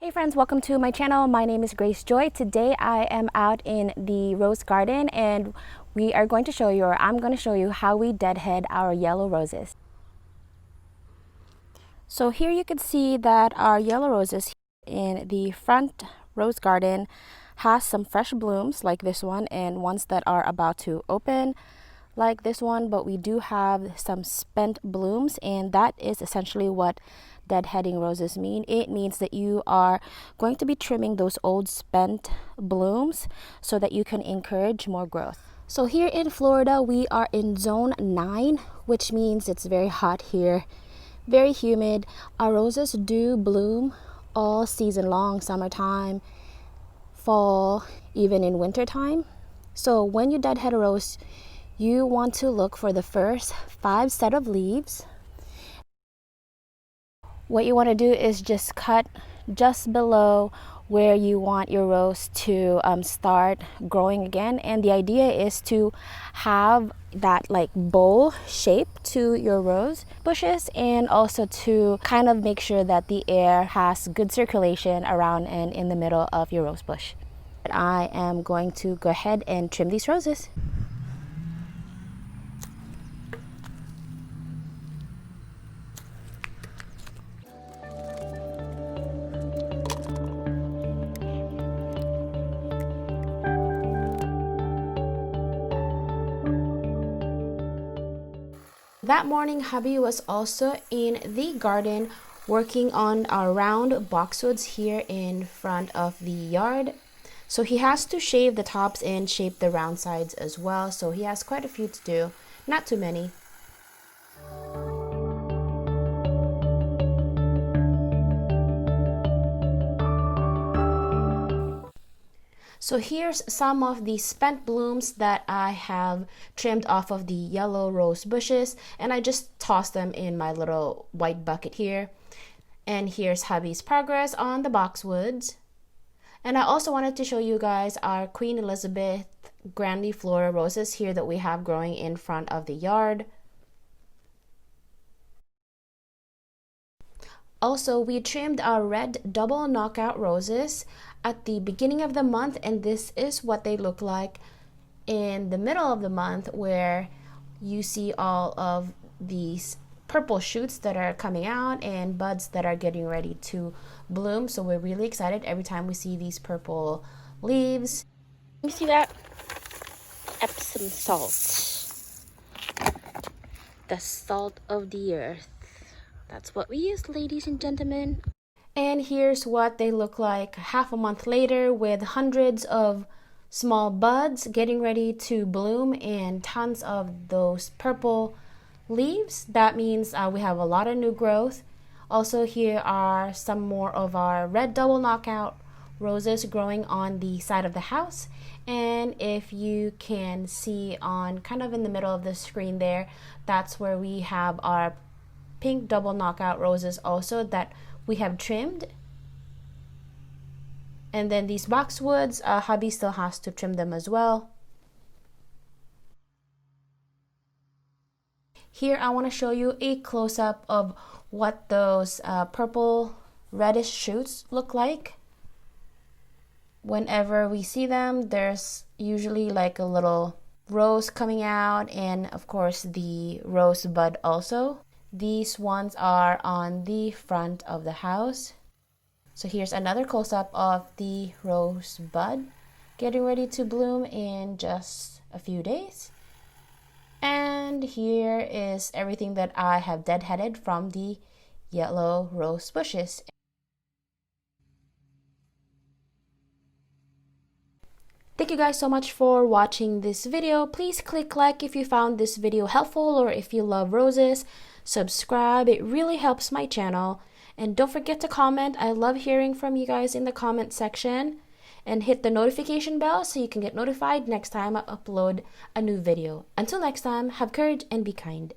Hey friends, welcome to my channel. My name is Grace Joy. Today I am out in the rose garden and we are going to show you, or I'm going to show you how we deadhead our yellow roses. So here you can see that our yellow roses in the front rose garden has some fresh blooms like this one and ones that are about to open like this one, but we do have some spent blooms, and that is essentially what deadheading roses mean. It means that you are going to be trimming those old spent blooms so that you can encourage more growth. So here in Florida, we are in zone 9, which means it's very hot here, very humid. Our roses do bloom all season long, summertime, fall, even in wintertime. So when you deadhead a rose, you want to look for the first 5 set of leaves. What you want to do is just cut just below where you want your rose to start growing again, and the idea is to have that like bowl shape to your rose bushes, and also to kind of make sure that the air has good circulation around and in the middle of your rose bush. I am going to go ahead and trim these roses. That morning, hubby was also in the garden working on our round boxwoods here in front of the yard. So he has to shave the tops and shape the round sides as well. So he has quite a few to do, not too many. So here's some of the spent blooms that I have trimmed off of the yellow rose bushes, and I just tossed them in my little white bucket here. And here's hubby's progress on the boxwoods. And I also wanted to show you guys our Queen Elizabeth grandiflora roses here that we have growing in front of the yard. Also, we trimmed our red double knockout roses at the beginning of the month, and this is what they look like in the middle of the month, where you see all of these purple shoots that are coming out and buds that are getting ready to bloom. So we're really excited every time we see these purple leaves. You see that? Epsom salt, the salt of the earth. That's what we use, ladies and gentlemen. And here's what they look like half a month later, with hundreds of small buds getting ready to bloom and tons of those purple leaves. That means we have a lot of new growth. Also, here are some more of our red double knockout roses growing on the side of the house. And if you can see on kind of in the middle of the screen there, that's where we have our pink double knockout roses also that we have trimmed. And then these boxwoods, hubby still has to trim them as well. Here I want to show you a close-up of what those purple reddish shoots look like. Whenever we see them, there's usually like a little rose coming out, and of course the rose bud also. These ones are on the front of the house. So here's another close-up of the rose bud getting ready to bloom in just a few days. And here is everything that I have deadheaded from the yellow rose bushes. Thank you guys so much for watching this video. Please click like if you found this video helpful, or if you love roses. Subscribe, it really helps my channel. And don't forget to comment. I love hearing from you guys in the comment section. And hit the notification bell so you can get notified next time I upload a new video. Until next time, have courage and be kind.